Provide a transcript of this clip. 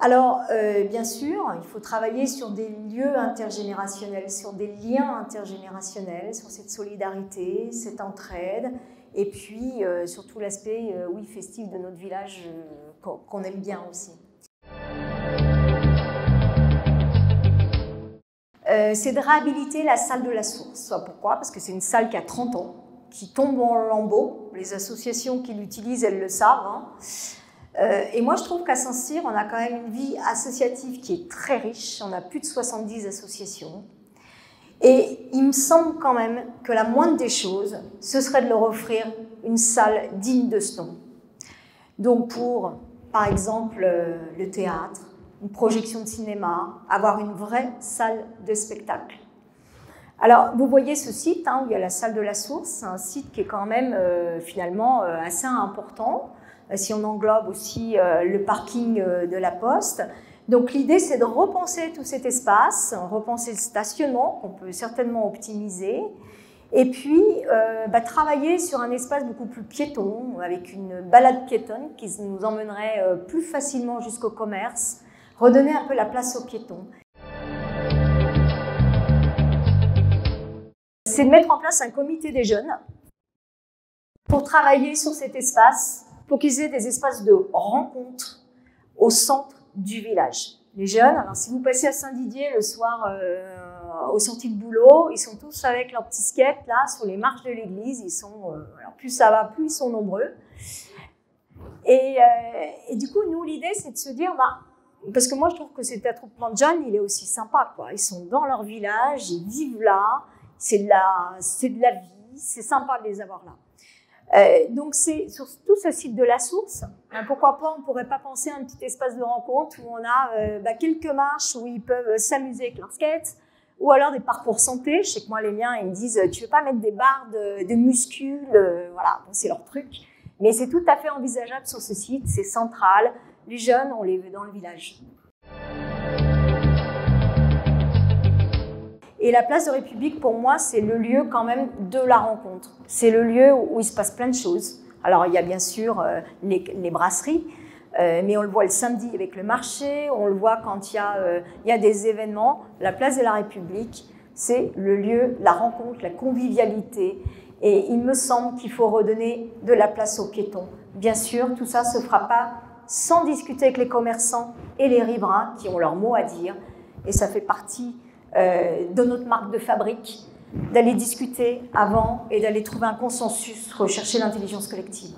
Alors, bien sûr, il faut travailler sur des lieux intergénérationnels, sur des liens intergénérationnels, sur cette solidarité, cette entraide, et puis surtout l'aspect, oui, festif de notre village qu'on aime bien aussi. C'est de réhabiliter la salle de la Source. Pourquoi? Parce que c'est une salle qui a 30 ans, qui tombe en lambeaux. Les associations qui l'utilisent, elles le savent. Hein. Et moi, je trouve qu'à Saint-Cyr, on a quand même une vie associative qui est très riche. On a plus de 70 associations. Et il me semble quand même que la moindre des choses, ce serait de leur offrir une salle digne de ce nom. Donc pour, par exemple, le théâtre, une projection de cinéma, avoir une vraie salle de spectacle. Alors, vous voyez ce site, hein, où il y a la salle de la Source, c'est un site qui est quand même finalement assez important, si on englobe aussi le parking de la Poste. Donc l'idée, c'est de repenser tout cet espace, repenser le stationnement, qu'on peut certainement optimiser, et puis travailler sur un espace beaucoup plus piéton, avec une balade piétonne qui nous emmènerait plus facilement jusqu'au commerce, redonner un peu la place aux piétons. C'est de mettre en place un comité des jeunes pour travailler sur cet espace, pour qu'ils aient des espaces de rencontre au centre du village. Les jeunes, alors si vous passez à Saint-Didier le soir aux sorties de boulot, ils sont tous avec leurs petits skates là sur les marches de l'église. Ils sont, alors plus ça va, plus ils sont nombreux. Et du coup, nous, l'idée, c'est de se dire, parce que moi, je trouve que cet attroupement de jeunes, il est aussi sympa, quoi. Ils sont dans leur village, ils vivent là, c'est de la vie, c'est sympa de les avoir là. Donc c'est sur tout ce site de la Source, pourquoi pas, on pourrait pas penser à un petit espace de rencontre où on a quelques marches où ils peuvent s'amuser avec leur skate, ou alors des parcours santé. Je sais que moi les miens ils me disent tu veux pas mettre des barres de muscles, voilà, bon, c'est leur truc, mais c'est tout à fait envisageable sur ce site, c'est central, les jeunes on les veut dans le village. Et la place de République, pour moi, c'est le lieu quand même de la rencontre. C'est le lieu où il se passe plein de choses. Alors, il y a bien sûr les brasseries, mais on le voit le samedi avec le marché, on le voit quand il y a des événements. La place de la République, c'est le lieu, la rencontre, la convivialité. Et il me semble qu'il faut redonner de la place aux piétons. Bien sûr, tout ça ne se fera pas sans discuter avec les commerçants et les riverains qui ont leur mot à dire. Et ça fait partie de notre marque de fabrique, d'aller discuter avant et d'aller trouver un consensus, rechercher l'intelligence collective.